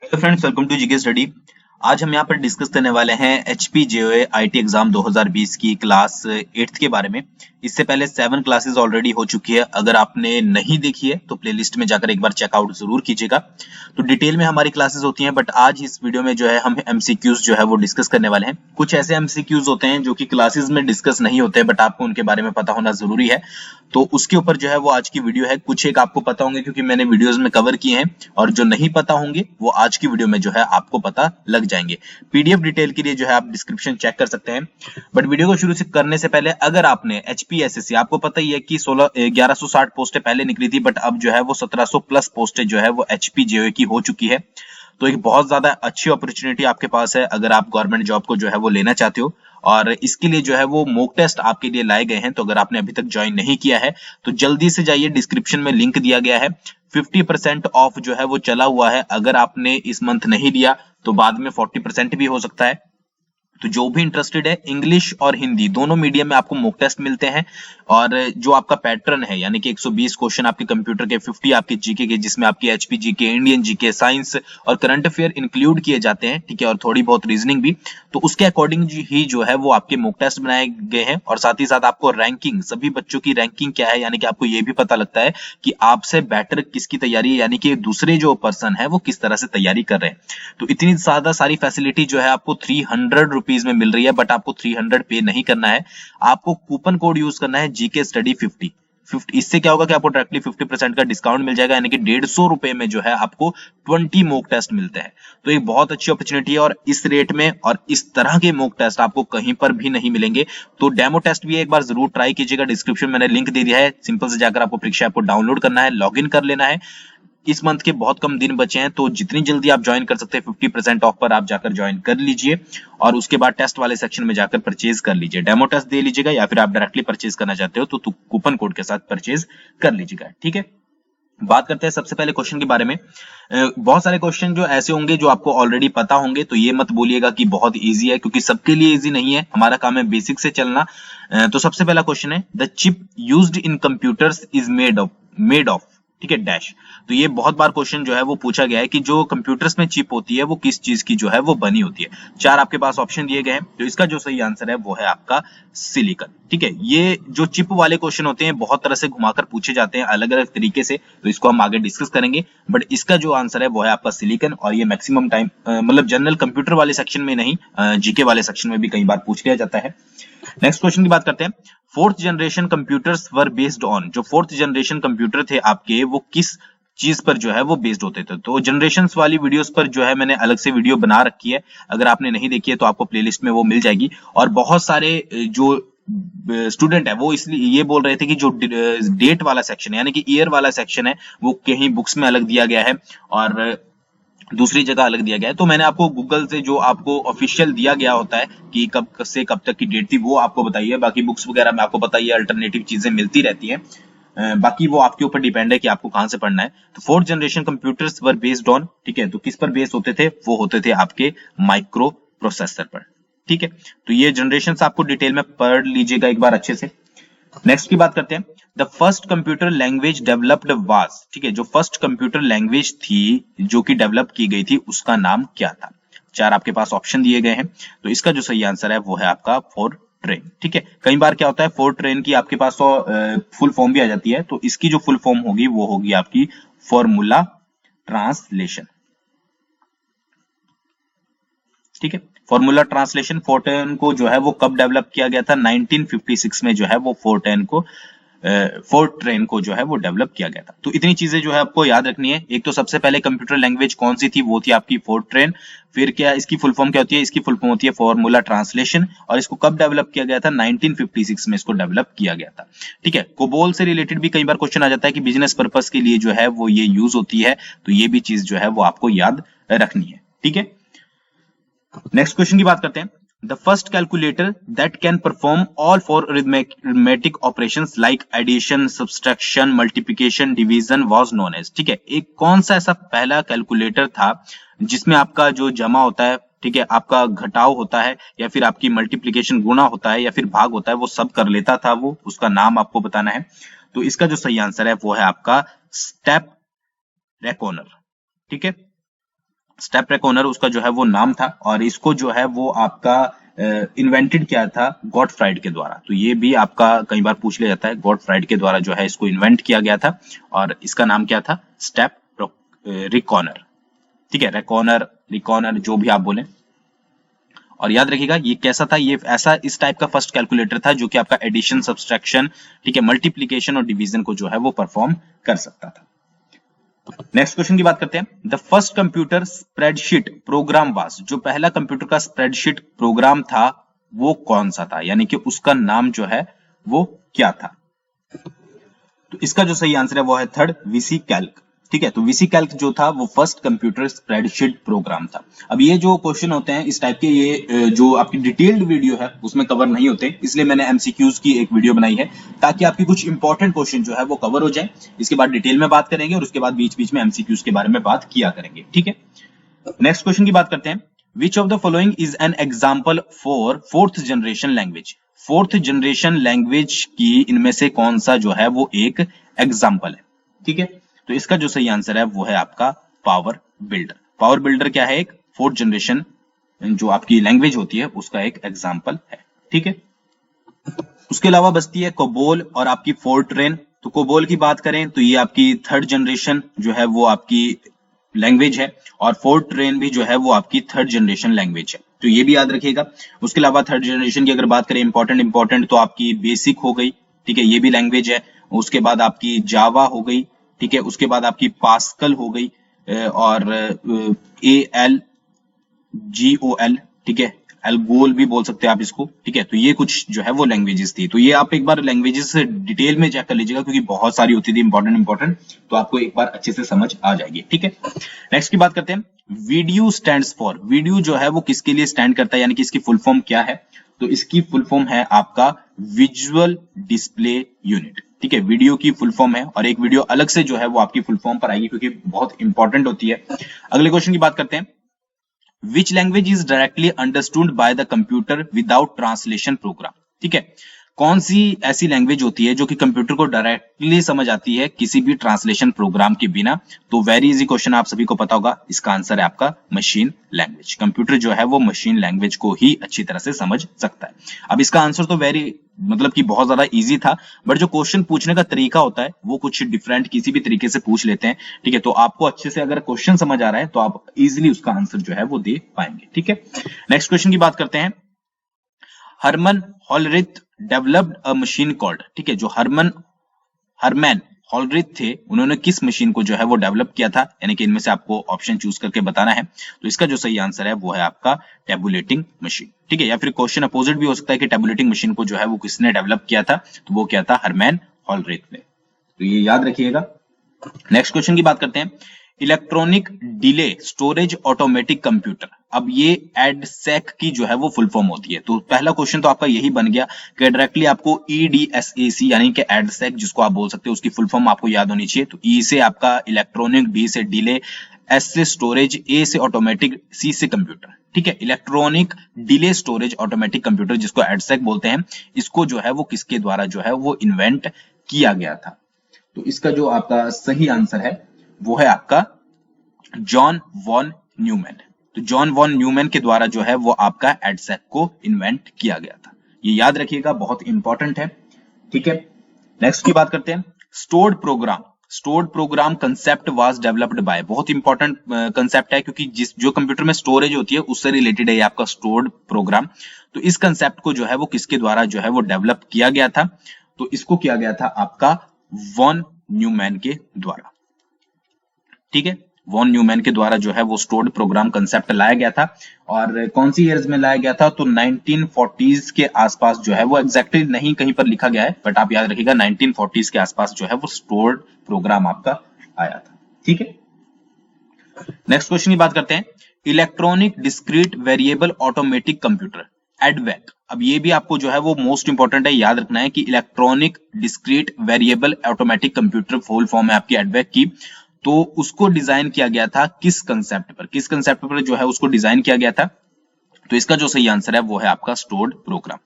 Hello friends, welcome to GK study. आज हम यहाँ पर डिस्कस करने वाले हैं एचपी जेओए आईटी एग्जाम 2020 की क्लास 8th के बारे में। इससे पहले 7 क्लासेस ऑलरेडी हो चुकी है। अगर आपने नहीं देखी है तो प्लेलिस्ट में जाकर एक बार चेकआउट जरूर कीजिएगा। तो डिटेल में हमारी क्लासेस होती हैं, बट आज इस वीडियो में जो है हम एमसीक्यूज जो है वो डिस्कस करने वाले हैं। कुछ ऐसे एमसीक्यूज होते हैं जो कि क्लासेस में डिस्कस नहीं होते, बट आपको उनके बारे में पता होना जरूरी है। तो उसके ऊपर जो है वो आज की वीडियो है। कुछ एक आपको पता होंगे क्योंकि मैंने वीडियोस में कवर किए हैं, और जो नहीं पता होंगे वो आज की वीडियो में जो है आपको पता लग जाएंगे। पीडीएफ डिटेल के लिए जो है आप डिस्क्रिप्शन चेक कर सकते हैं। बट वीडियो को शुरू से करने से पहले, अगर आपने एचपीएसएससी, आपको पता ही है कि 1160 पोस्टें पहले निकली थी, बट अब जो है वो 1700 प्लस पोस्टें जो है वो एचपी जेओए की हो चुकी है। तो एक बहुत ज्यादा अच्छी अपॉर्चुनिटी आपके पास है अगर आप गवर्नमेंट जॉब को जो है वो लेना चाहते हो। और इसके लिए जो है वो मॉक टेस्ट आपके लिए लाए गए हैं। तो अगर आपने अभी तक ज्वाइन नहीं किया है तो जल्दी से जाइए, डिस्क्रिप्शन में लिंक दिया गया है। 50% ऑफ जो है वो चला हुआ है। अगर आपने इस मंथ नहीं लिया तो बाद में 40% भी हो सकता है। तो जो भी इंटरेस्टेड है, इंग्लिश और हिंदी दोनों मीडियम में आपको मॉक टेस्ट मिलते हैं। और जो आपका पैटर्न है, यानी कि 120 क्वेश्चन आपके कंप्यूटर के, 50 आपके जीके के, जिसमें आपकी HP GK, Indian GK, science और करंट अफेयर इंक्लूड किए जाते हैं, ठीक है, और थोड़ी बहुत रीजनिंग भी। तो उसके अकॉर्डिंग ही जो है वो आपके मॉक टेस्ट बनाए गए हैं। और साथ ही साथ आपको रैंकिंग, सभी बच्चों की रैंकिंग क्या है, यानी कि आपको ये भी पता लगता है कि आपसे बेटर किसकी तैयारी है, यानी कि दूसरे जो पर्सन है वो किस तरह से तैयारी कर रहे हैं। तो इतनी ज्यादा सारी फैसिलिटी जो है आपको 300 रुपीज में मिल रही है, बट आपको 300 पे नहीं करना है। आपको कूपन कोड यूज करना है जीके स्टडी 50। इससे क्या होगा कि आपको डायरेक्टली 50% का डिस्काउंट मिल जाएगा, यानी कि 150 रुपए में जो है आपको 20 मॉक टेस्ट मिलते हैं। तो एक बहुत अच्छी अपॉर्चुनिटी है, और इस रेट में और इस तरह के मॉक टेस्ट आपको कहीं पर भी नहीं मिलेंगे। तो डेमो टेस्ट भी एक बार जरूर ट्राई कीजिएगा। डिस्क्रिप्शन में मैंने लिंक दे दिया है, सिंपल से जाकर आपको परीक्षा ऐप को डाउनलोड करना है, लॉग इन कर लेना है। इस मंथ के बहुत कम दिन बचे हैं, तो जितनी जल्दी आप ज्वाइन कर सकते हैं 50% ऑफ पर आप जाकर ज्वाइन कर लीजिए। और उसके बाद टेस्ट वाले सेक्शन में जाकर परचेज कर लीजिए। डेमो टेस्ट दे लीजिएगा, या फिर आप डायरेक्टली परचेज करना चाहते हो तो कूपन कोड के साथ परचेज कर लीजिएगा, ठीक है। बात करते हैं सबसे पहले क्वेश्चन के बारे में। बहुत सारे क्वेश्चन जो ऐसे होंगे जो आपको ऑलरेडी पता होंगे, तो ये मत बोलिएगा कि बहुत इजी है, क्योंकि सबके लिए इजी नहीं है। हमारा काम है बेसिक से चलना। तो सबसे पहला क्वेश्चन है, the chip used in computers is made of, ठीक है, डैश। तो ये बहुत बार क्वेश्चन जो है वो पूछा गया है कि जो कंप्यूटर्स में चिप होती है वो किस चीज की जो है वो बनी होती है। 4 आपके पास ऑप्शन दिए गए हैं, तो इसका जो सही आंसर है वो है आपका सिलिकॉन, ठीक है। ये जो चिप वाले क्वेश्चन होते हैं बहुत तरह से घुमाकर पूछे जाते हैं अलग अलग तरीके से, तो इसको हम आगे डिस्कस करेंगे। बट इसका जो आंसर है वो है आपका सिलिकॉन, और ये मैक्सिमम टाइम मतलब जनरल कंप्यूटर वाले सेक्शन में नहीं, जीके वाले सेक्शन में भी कई बार पूछ लिया जाता है। नेक्स्ट क्वेश्चन की बात करते हैं। Fourth generation computers were based on, जो फोर्थ जनरेशन कंप्यूटर थे आपके, वो किस चीज पर जो है वो बेस्ड होते थे। तो जनरेशंस वाली वीडियोस पर जो है मैंने अलग से वीडियो बना रखी है, अगर आपने नहीं देखी है तो आपको प्लेलिस्ट में वो मिल जाएगी। और बहुत सारे जो स्टूडेंट है वो इसलिए ये बोल रहे थे कि जो डेट वाला सेक्शन है, यानी कि ईयर वाला सेक्शन है, वो कहीं बुक्स में अलग दिया गया है और दूसरी जगह अलग दिया गया है। तो मैंने आपको गूगल से जो आपको ऑफिशियल दिया गया होता है कि कब से कब तक की डेट थी, वो आपको बताइए। बाकी बुक्स वगैरह में आपको पता ही है, अल्टरनेटिव चीजें मिलती रहती हैं। बाकी वो आपके ऊपर डिपेंड है कि आपको कहां से पढ़ना है। तो fourth generation computers were based on, ठीक है, तो किस पर बेस्ड होते थे, वो होते थे आपके माइक्रो प्रोसेसर पर, ठीक है। तो ये जनरेशन आपको डिटेल में पढ़ लीजिएगा एक बार अच्छे से। नेक्स्ट की बात करते हैं। The first computer language developed was, ठीक है, जो फर्स्ट कंप्यूटर लैंग्वेज थी जो कि डेवलप की गई थी, उसका नाम क्या था। 4 आपके पास ऑप्शन दिए गए हैं, तो इसका जो सही आंसर है वो है आपका फोरट्रेन, ठीक है। कई बार क्या होता है, फोरट्रेन की आपके पास फुल फॉर्म भी आ जाती है, तो इसकी जो फुल फॉर्म होगी वो होगी आपकी फॉर्मूला ट्रांसलेशन, ठीक है। फॉर्मूला ट्रांसलेशन फोरट्रेन को जो है वो कब डेवलप किया गया था, 1956 में जो है वो फोरट्रेन को जो है वो डेवलप किया गया था। तो इतनी चीजें जो है आपको याद रखनी है। एक तो सबसे पहले कंप्यूटर लैंग्वेज कौन सी थी, वो थी आपकी फोरट्रेन। फिर क्या इसकी फुल फॉर्म क्या होती है, इसकी फुल फॉर्म होती है फॉर्मूला ट्रांसलेशन। और इसको कब डेवलप किया गया था, 1956 में इसको डेवलप किया गया था, ठीक है। कोबोल से रिलेटेड भी कई बार क्वेश्चन आ जाता है कि बिजनेस पर्पस के लिए जो है वो ये यूज होती है, तो ये भी चीज जो है वो आपको याद रखनी है, ठीक है। नेक्स्ट क्वेश्चन की बात करते हैं। The first calculator that can perform all four arithmetic operations like addition, subtraction, multiplication, division was known as, ठीक है। एक कौन सा ऐसा पहला कैलकुलेटर था जिसमें आपका जो जमा होता है, ठीक है, आपका घटाव होता है, या फिर आपकी मल्टीप्लिकेशन गुणा होता है, या फिर भाग होता है, वो सब कर लेता था, वो उसका नाम आपको बताना है। तो इसका जो सही आंसर है वो है आपका स्टेप रेकॉनर, ठीक है। स्टेप रेकॉनर उसका जो है वो नाम था, और इसको जो है वो आपका इन्वेंटेड किया था गॉटफ्राइड के द्वारा। तो ये भी आपका कई बार पूछ लिया जाता है, गॉटफ्राइड के द्वारा जो है इसको इन्वेंट किया गया था, और इसका नाम क्या था? स्टेप रिकॉनर। ठीक है, रेकॉनर, रिकॉनर, जो भी आप बोले। और याद रखिएगा ये कैसा था, ये ऐसा इस टाइप का फर्स्ट कैलकुलेटर था जो कि आपका एडिशन, सब्सट्रैक्शन, ठीक है, मल्टीप्लिकेशन और डिवीजन को जो है वो परफॉर्म कर सकता था। नेक्स्ट क्वेश्चन की बात करते हैं। The first computer spreadsheet programme was, जो पहला कंप्यूटर का स्प्रेडशीट प्रोग्राम था वो कौन सा था, यानी कि उसका नाम जो है वो क्या था? तो इसका जो सही आंसर है वो है थर्ड, वीसी कैल्क। ठीक है, तो वीसी कैल्क जो था वो फर्स्ट कंप्यूटर स्प्रेडशीट प्रोग्राम था। अब ये जो क्वेश्चन होते हैं इस टाइप के, ये जो आपकी डिटेल्ड वीडियो है उसमें कवर नहीं होते, इसलिए मैंने एमसीक्यूज की एक वीडियो बनाई है ताकि आपकी कुछ इंपॉर्टेंट क्वेश्चन जो है वो कवर हो जाए। इसके बाद डिटेल में बात करेंगे और उसके बाद बीच बीच में एमसीक्यूज के बारे में बात किया करेंगे। ठीक है, नेक्स्ट क्वेश्चन की बात करते हैं। Which of the following is an example for fourth generation language? Fourth generation language की इनमें से कौन सा जो है वो एक एग्जाम्पल है? ठीक है, तो इसका जो सही आंसर है वो है आपका पावर बिल्डर। पावर बिल्डर क्या है? एक फोर्थ जनरेशन जो आपकी लैंग्वेज होती है उसका एक एग्जाम्पल है। ठीक है, उसके अलावा बचती है कोबोल और आपकी फोर्ट्रेन। तो कोबोल की बात करें तो ये आपकी थर्ड जनरेशन जो है वो आपकी लैंग्वेज है, और फोर्ट्रेन भी जो है वो आपकी थर्ड जनरेशन लैंग्वेज है, तो ये भी याद रखिएगा। उसके अलावा थर्ड जनरेशन की अगर बात करें इंपॉर्टेंट तो आपकी बेसिक हो गई, ठीक है, ये भी लैंग्वेज है। उसके बाद आपकी जावा हो गई, ठीक है, उसके बाद आपकी पास्कल हो गई, और ALGOL, ठीक है, एल्गोल भी बोल सकते हैं आप इसको। ठीक है, तो ये कुछ जो है वो लैंग्वेजेस थी। तो ये आप एक बार लैंग्वेजेस डिटेल में चेक कर लीजिएगा क्योंकि बहुत सारी होती थी इंपॉर्टेंट, तो आपको एक बार अच्छे से समझ आ जाएगी। ठीक है, नेक्स्ट की बात करते हैं। वीडियो स्टैंड्स फॉर, वीडियो जो है वो किसके लिए स्टैंड करता है, यानी कि इसकी फुल फॉर्म क्या है? तो इसकी फुल फॉर्म है आपका विजुअल डिस्प्ले यूनिट। ठीक है, वीडियो की फुल फॉर्म है, और एक वीडियो अलग से जो है वो आपकी फुल फॉर्म पर आएगी क्योंकि बहुत इंपॉर्टेंट होती है। अगले क्वेश्चन की बात करते हैं। Which language is directly understood by the computer without translation program? ठीक है, कौन सी ऐसी लैंग्वेज होती है जो कि कंप्यूटर को डायरेक्टली समझ आती है किसी भी ट्रांसलेशन प्रोग्राम के बिना? तो वेरी इजी क्वेश्चन, आप सभी को पता होगा, इसका आंसर है आपका मशीन लैंग्वेज। कंप्यूटर जो है वो मशीन लैंग्वेज को ही अच्छी तरह से समझ सकता है। अब इसका आंसर तो वेरी मतलब कि बहुत ज्यादा इजी था, बट जो क्वेश्चन पूछने का तरीका होता है वो कुछ डिफरेंट किसी भी तरीके से पूछ लेते हैं। ठीक है, तो आपको अच्छे से अगर क्वेश्चन समझ आ रहा है तो आप इजीली उसका आंसर जो है वो दे पाएंगे। ठीक है, नेक्स्ट क्वेश्चन की बात करते हैं। Herman Hollerith developed a machine called, ठीक है, जो हरमैन हॉलरिथ थे उन्होंने किस मशीन को जो है वो डेवलप किया था, यानी कि इनमें से आपको ऑप्शन चूज करके बताना है। तो इसका जो सही आंसर है वो है आपका टेबुलेटिंग मशीन। ठीक है, या फिर क्वेश्चन अपोजिट भी हो सकता है कि टेबुलेटिंग मशीन को जो है वो किसने डेवलप किया था, तो वो क्या था? हरमैन हॉलरिथ ने। तो ये याद रखिएगा। नेक्स्ट क्वेश्चन की बात करते हैं। Electronic delay storage automatic computer, अब ये एडसेक की जो है वो फुल फॉर्म होती है। तो पहला क्वेश्चन तो आपका यही बन गया कि डायरेक्टली आपको EDSAC यानी कि एडसेक जिसको आप बोल सकते हो उसकी फुल फॉर्म आपको याद होनी चाहिए। तो E से आपका इलेक्ट्रॉनिक, D से डिले, S से स्टोरेज, A से ऑटोमेटिक, C से कंप्यूटर। ठीक है, electronic delay storage automatic computer जिसको एडसेक बोलते हैं, इसको जो है वो किसके द्वारा जो है वो इन्वेंट किया गया था? तो इसका जो आपका सही आंसर है वो है आपका जॉन वॉन न्यूमैन। तो जॉन वॉन न्यूमैन के द्वारा जो है वो आपका एडसेक को इन्वेंट किया गया था। ये याद रखिएगा, बहुत इंपॉर्टेंट है। ठीक है, नेक्स्ट की बात करते हैं। Stored program concept was developed by, बहुत इंपॉर्टेंट कंसेप्ट है क्योंकि जो कंप्यूटर में स्टोरेज होती है उससे रिलेटेड है आपका स्टोर्ड प्रोग्राम। तो इस कंसेप्ट को जो है वो किसके द्वारा जो है वो डेवलप किया गया था? तो इसको किया गया था आपका वॉन न्यूमैन के द्वारा। ठीक है, वॉन न्यूमैन के द्वारा जो है वो स्टोर्ड प्रोग्राम कंसेप्ट लाया गया था। और कौन सी ईयर्स में लाया गया था? तो 1940s के आसपास जो है वो एग्जैक्टली नहीं कहीं पर लिखा गया है, बट आप याद रखिएगा 1940s के आसपास जो है वो स्टोर्ड प्रोग्राम आपका आया था। ठीक है, नेक्स्ट क्वेश्चन की बात करते हैं। Electronic discrete variable automatic computer EDVAC, अब ये भी आपको जो है वो मोस्ट इंपॉर्टेंट है, याद रखना है कि electronic discrete variable automatic computer full form है आपकी एडवेक की। तो उसको डिजाइन किया गया था किस कंसेप्ट पर जो है उसको डिजाइन किया गया था? तो इसका जो सही आंसर है वो है आपका स्टोर्ड प्रोग्राम।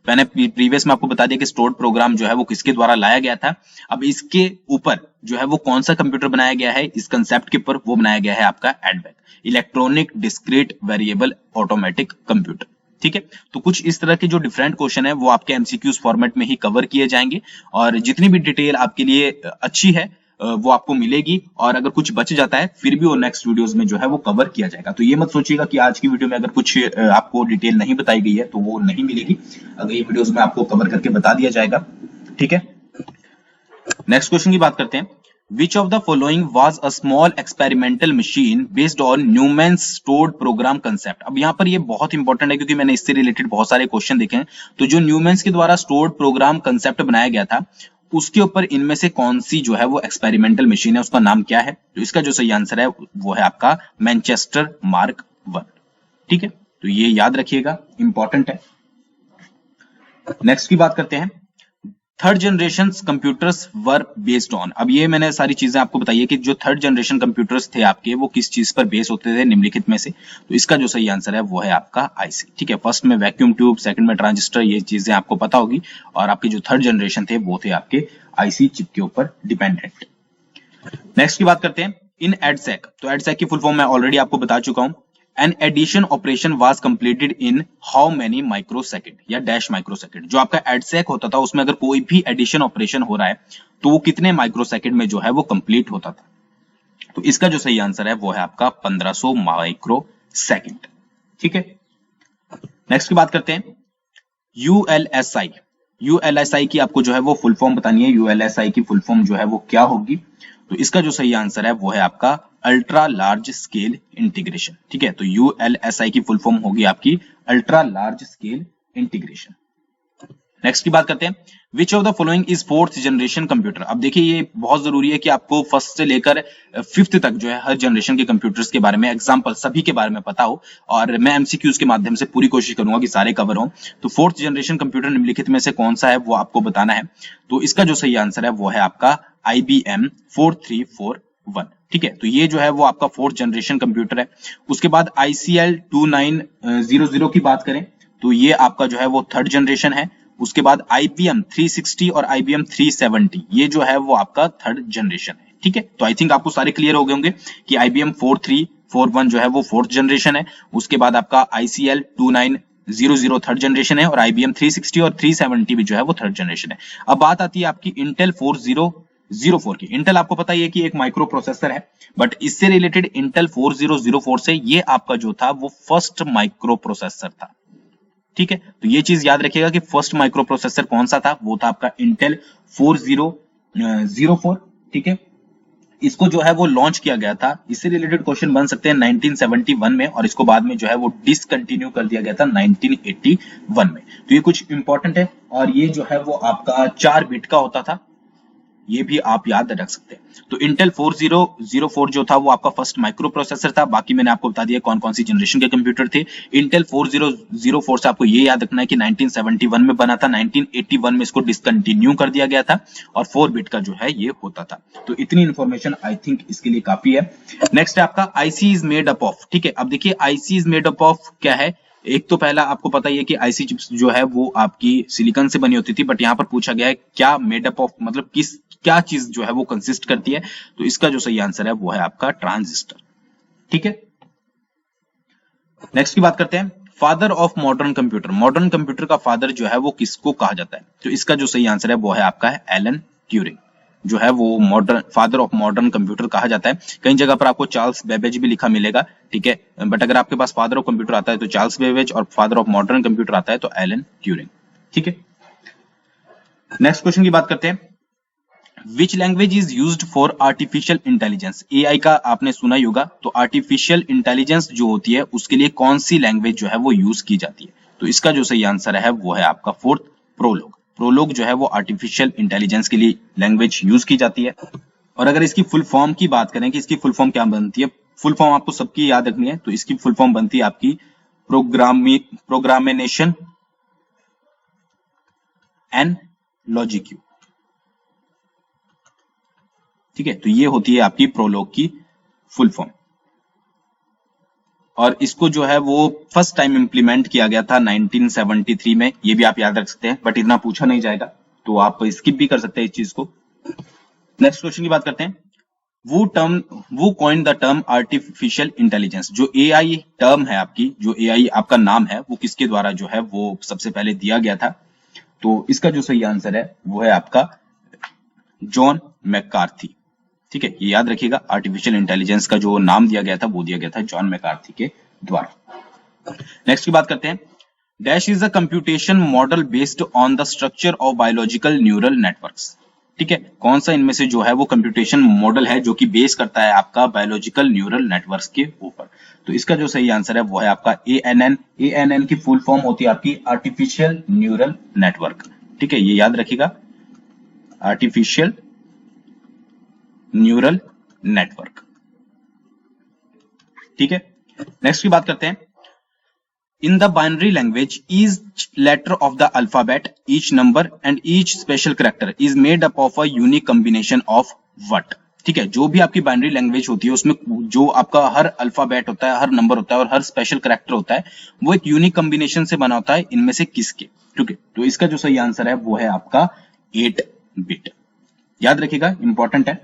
मैंने प्रीवियस में आपको बता दिया कि स्टोर्ड प्रोग्राम जो है वो किसके द्वारा लाया गया था। अब इसके ऊपर जो है वो कौन सा कंप्यूटर बनाया गया है इस कंसेप्ट के ऊपर, वो बनाया गया है आपका EDVAC, electronic discrete variable automatic computer. ठीक है, तो कुछ इस तरह के जो डिफरेंट क्वेश्चन है वो आपके एमसीक्यूज फॉर्मेट में ही कवर किए जाएंगे, और जितनी भी डिटेल आपके लिए अच्छी है वो आपको मिलेगी, और अगर कुछ बच जाता है फिर भी वो नेक्स्ट वीडियोस में जो है वो कवर किया जाएगा। तो ये मत सोचिएगा कि आज की वीडियो में अगर कुछ आपको डिटेल नहीं बताई गई है तो वो नहीं मिलेगी, अगर ये वीडियोस में आपको कवर करके बता दिया जाएगा। ठीक है, नेक्स्ट क्वेश्चन की बात करते हैं। Which of the following was a small experimental machine based on Newman's stored program concept? अब यहाँ पर ये बहुत इंपॉर्टेंट है क्योंकि मैंने इससे रिलेटेड बहुत सारे क्वेश्चन देखे हैं। तो जो न्यूमैन्स के द्वारा स्टोर्ड प्रोग्राम कंसेप्ट बनाया गया था उसके ऊपर इनमें से कौन सी जो है वो एक्सपेरिमेंटल मशीन है, उसका नाम क्या है? तो इसका जो सही आंसर है वो है आपका मैनचेस्टर मार्क 1। ठीक है, तो ये याद रखिएगा, इंपॉर्टेंट है। नेक्स्ट की बात करते हैं। Third generation computers were based on, अब ये मैंने सारी चीजें आपको बताई है कि जो थर्ड जनरेशन कंप्यूटर्स थे आपके वो किस चीज पर बेस होते थे निम्नलिखित में से। तो इसका जो सही आंसर है वो है आपका आईसी। ठीक है, फर्स्ट में वैक्यूम ट्यूब, सेकंड में ट्रांजिस्टर, ये चीजें आपको पता होगी, और आपके जो थर्ड जनरेशन थे वो थे आपके आईसी चिप के ऊपर डिपेंडेंट। नेक्स्ट की बात करते हैं। इन एडसेक, तो एडसेक की फुल फॉर्म मैं ऑलरेडी आपको बता चुका हूं। An addition operation was completed in how many microsecond या डैश माइक्रोसेकंड। जो आपका एडसेक होता था उसमें अगर कोई भी एडिशन ऑपरेशन हो रहा है तो वो कितने माइक्रोसेकंड में जो है वो कंप्लीट होता था? तो इसका जो सही आंसर है वो है आपका 1500 माइक्रोसेकंड। ठीक है, नेक्स्ट की बात करते हैं। यूएलएसआई, यूएलएसआई की आपको जो है वो फुल फॉर्म बतानी है। यूएलएसआई की फुल फॉर्म जो है वो क्या होगी? तो इसका जो सही आंसर है वो है आपका अल्ट्रा लार्ज स्केल इंटीग्रेशन। ठीक है, तो यूएलएसआई की फुल फॉर्म होगी आपकी ultra large scale integration. Next की बात करते हैं। Which of the following is fourth generation computer. अब देखिए ये बहुत जरूरी है कि आपको फर्स्ट से लेकर फिफ्थ तक जो है हर जनरेशन के कंप्यूटर्स के बारे में एग्जांपल सभी के बारे में पता हो, और मैं एमसीक्यूज के माध्यम से पूरी कोशिश करूंगा कि सारे कवर हो। तो फोर्थ जनरेशन कंप्यूटर निम्नलिखित में से कौन सा है वो आपको बताना है। तो इसका जो सही आंसर है वो है आपका IBM 4341। ठीक है, तो ये जो है वो आपका फोर्थ जनरेशन कंप्यूटर है। उसके बाद ICL 2900 की बात करें तो ये आपका जो है वो थर्ड जनरेशन है। उसके बाद IBM 360 और IBM 370 ये जो है वो आपका थर्ड जनरेशन है। ठीक है, तो आई थिंक आपको सारे क्लियर हो गए होंगे कि IBM 4341 जो है वो फोर्थ जनरेशन है। उसके बाद आपका ICL 2900 थर्ड जनरेशन है, और IBM 360 और 370 भी जो है वो थर्ड जनरेशन है। अब बात आती है आपकी इंटेल 4004 की। इंटेल आपको पता ही है कि एक माइक्रो प्रोसेसर है, बट इससे रिलेटेड इंटेल 4004 से ये आपका जो था वो फर्स्ट माइक्रो प्रोसेसर था। ठीक है, तो ये चीज याद रखिएगा कि फर्स्ट माइक्रो प्रोसेसर कौन सा था, वो था आपका इंटेल 4004। ठीक है, इसको जो है वो लॉन्च किया गया था, इससे रिलेटेड क्वेश्चन बन सकते हैं 1971 में, और इसको बाद में जो है वो डिसकंटिन्यू कर दिया गया था 1981 में। तो ये कुछ इंपॉर्टेंट है, और ये जो है वो आपका 4 बिट का होता था, ये भी आप याद रख सकते हैं। तो इंटेल 4004 जो था वो आपका फर्स्ट माइक्रो प्रोसेसर था। बाकी मैंने आपको बता दिया कौन कौन सी जनरेशन के कंप्यूटर थे। इंटेल 4004 से आपको ये याद रखना है कि 1971 में बना था, 1981 में इसको डिसकंटिन्यू कर दिया गया था, और 4 बिट का जो है ये होता था। तो इतनी इंफॉर्मेशन आई थिंक इसके लिए काफी है। नेक्स्ट है आपका IC is made up of. ठीक है, अब देखिए IC is made up of क्या है। एक तो पहला आपको पता ही है कि आईसी चिप्स जो है वो आपकी सिलिकॉन से बनी होती थी, बट यहाँ पर पूछा गया है क्या मेड अप ऑफ, मतलब किस क्या चीज जो है वो कंसिस्ट करती है। तो इसका जो सही आंसर है वो है आपका ट्रांजिस्टर। ठीक है, नेक्स्ट की बात करते हैं। Father of modern computer, modern computer का फादर जो है वो किसको कहा जाता है? तो इसका जो सही आंसर है वो है आपका एलन ट्यूरिंग, जो है वो modern father of modern computer कहा जाता है। कई जगह पर आपको चार्ल्स बेबेज भी लिखा मिलेगा। ठीक है, बट अगर आपके पास फादर ऑफ कंप्यूटर आता है तो चार्ल्स बेबेज, और फादर ऑफ मॉडर्न कंप्यूटर आता है तो एलन ट्यूरिंग। ठीक है, नेक्स्ट क्वेश्चन की बात करते हैं। Which language is used for artificial intelligence? AI का आपने सुना ही होगा। तो आर्टिफिशियल इंटेलिजेंस जो होती है उसके लिए कौन सी लैंग्वेज जो है वो यूज की जाती है? तो इसका जो सही आंसर है वो है आपका फोर्थ प्रोलोग। प्रोलोग जो है वो आर्टिफिशियल इंटेलिजेंस के लिए लैंग्वेज यूज की जाती है। और अगर इसकी फुल फॉर्म की बात करें कि इसकी फुल फॉर्म क्या बनती है, फुल फॉर्म आपको सबकी याद रखनी है। तो इसकी फुल फॉर्म बनती है आपकी प्रोग्रामेशन एंड लॉजिक। ठीक है, तो ये होती है आपकी प्रोलोग की फुल फॉर्म। और इसको जो है वो फर्स्ट टाइम इम्प्लीमेंट किया गया था 1973 में। ये भी आप याद रख सकते हैं, बट इतना पूछा नहीं जाएगा तो आप स्किप भी कर सकते हैं इस चीज को। नेक्स्ट क्वेश्चन की बात करते हैं। वो coined the term artificial intelligence. जो एआई टर्म है आपकी, जो एआई आपका नाम है, वो किसके द्वारा जो है वो सबसे पहले दिया गया था? तो इसका जो सही आंसर है वो है आपका जॉन मैकार्थी। ठीक है, ये याद रखिएगा, आर्टिफिशियल इंटेलिजेंस का जो नाम दिया गया था वो दिया गया था जॉन मैकार्थी के द्वारा। नेक्स्ट की बात करते हैं। Dash is a computation model based on the structure of biological neural networks. ठीक है, कौन सा इनमें से जो है वो कंप्यूटेशन मॉडल है जो कि बेस करता है आपका बायोलॉजिकल न्यूरल नेटवर्क्स के ऊपर? तो इसका जो सही आंसर है वो है आपका ANN। ANN की फुल फॉर्म होती है आपकी आर्टिफिशियल न्यूरल नेटवर्क। ठीक है, ये याद रखिएगा, आर्टिफिशियल न्यूरल नेटवर्क। ठीक है, नेक्स्ट की बात करते हैं। In the binary language each letter of the alphabet, each number and each special character is made up of a unique combination of what? ठीक है, जो भी आपकी बाइनरी लैंग्वेज होती है उसमें जो आपका हर अल्फाबेट होता है, हर नंबर होता है और हर स्पेशल कैरेक्टर होता है, वो एक यूनिक कॉम्बिनेशन से बना होता है। इनमें से किसके? ठीक है, तो इसका जो सही आंसर है वो है आपका 8 बिट। याद रखिएगा, इंपॉर्टेंट है।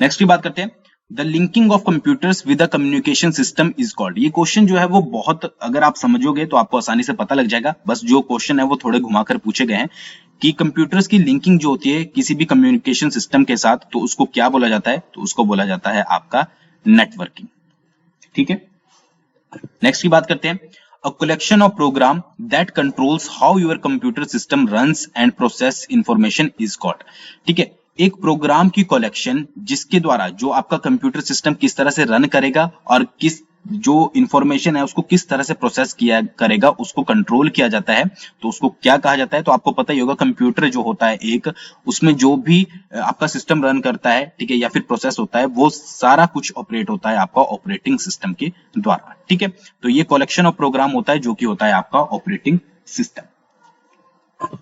नेक्स्ट की बात करते हैं। The linking of computers with a communication system is called. ये क्वेश्चन जो है वो बहुत, अगर आप समझोगे तो आपको आसानी से पता लग जाएगा। बस जो क्वेश्चन है वो थोड़े घुमाकर पूछे गए हैं कि कंप्यूटर्स की लिंकिंग जो होती है किसी भी कम्युनिकेशन सिस्टम के साथ, तो उसको क्या बोला जाता है? तो उसको बोला जाता है आपका नेटवर्किंग। ठीक है, नेक्स्ट की बात करते हैं। A collection of program that controls how your computer system runs and process information is called। ठीक है, एक प्रोग्राम की कलेक्शन जिसके द्वारा जो आपका कंप्यूटर सिस्टम किस तरह से रन करेगा और किस जो इंफॉर्मेशन है उसको किस तरह से प्रोसेस किया करेगा, उसको कंट्रोल किया जाता है, तो उसको क्या कहा जाता है? तो आपको पता ही होगा, कंप्यूटर जो होता है एक, उसमें जो भी आपका सिस्टम रन करता है, ठीक है, या फिर प्रोसेस होता है, वो सारा कुछ ऑपरेट होता है आपका ऑपरेटिंग सिस्टम के द्वारा। ठीक है, तो ये कलेक्शन ऑफ प्रोग्राम होता है जो कि होता है आपका ऑपरेटिंग सिस्टम।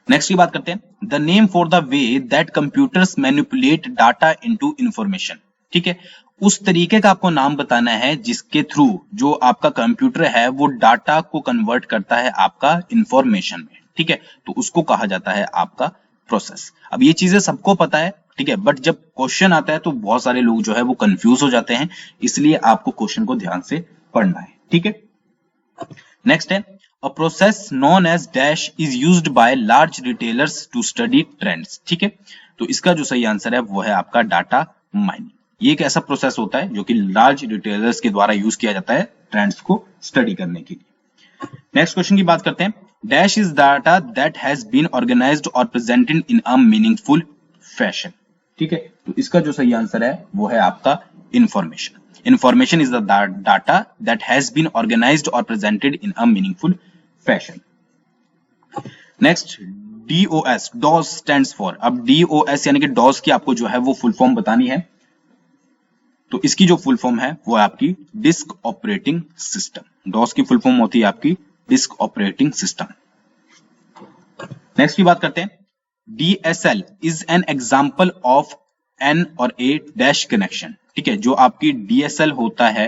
नेक्स्ट की बात करते हैं। The name for the way that computers manipulate data into information. ठीक है, उस तरीके का आपको नाम बताना है जिसके थ्रू जो आपका कंप्यूटर है वो डाटा को कन्वर्ट करता है आपका इंफॉर्मेशन में। ठीक है, तो उसको कहा जाता है आपका प्रोसेस। अब ये चीजें सबको पता है, ठीक है, बट जब क्वेश्चन आता है तो बहुत सारे लोग जो है वो कंफ्यूज हो जाते हैं, इसलिए आपको क्वेश्चन को ध्यान से पढ़ना है। ठीक है, नेक्स्ट है। A process known as dash is used by large retailers to study trends। ठीक है, तो इसका जो सही आंसर है वो है आपका डाटा माइनिंग। ये एक ऐसा प्रोसेस होता है जो कि लार्ज रिटेलर्स के द्वारा यूज किया जाता है ट्रेंड्स को स्टडी करने के लिए। नेक्स्ट क्वेश्चन की बात करते हैं। Dash is data that has been organised और presented in a meaningful fashion. ठीक है, तो इसका जो सही आंसर है वो है आपका information. Information is the data that has been organized or presented in a meaningful fashion। Next, DOS, DOS stands for। अब DOS यानी कि DOS की आपको जो है वो फुल फॉर्म बतानी है, तो इसकी जो फुल फॉर्म है वो है आपकी डिस्क ऑपरेटिंग सिस्टम। DOS की फुल फॉर्म होती है आपकी डिस्क ऑपरेटिंग सिस्टम। नेक्स्ट की बात करते हैं। DSL is an example of N और A dash connection। ठीक है, जो आपकी DSL होता है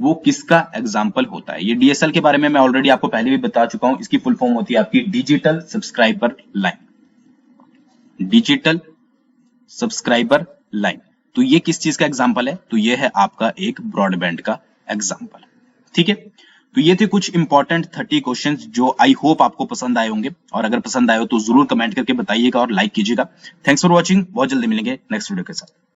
वो किसका एग्जाम्पल होता है? ये DSL के बारे में मैं ऑलरेडी आपको पहले भी बता चुका हूं। इसकी फुल फॉर्म होती है आपकी digital subscriber line. Digital subscriber line, तो ये किस चीज का एग्जाम्पल है? तो ये है आपका एक ब्रॉडबैंड का एग्जाम्पल। ठीक है, तो ये थे कुछ इंपॉर्टेंट 30 क्वेश्चंस जो आई होप आपको पसंद आए होंगे, और अगर पसंद आए हो तो जरूर कमेंट करके बताइएगा और लाइक कीजिएगा। थैंक्स फॉर वॉचिंग, बहुत जल्दी मिलेंगे नेक्स्ट वीडियो के साथ।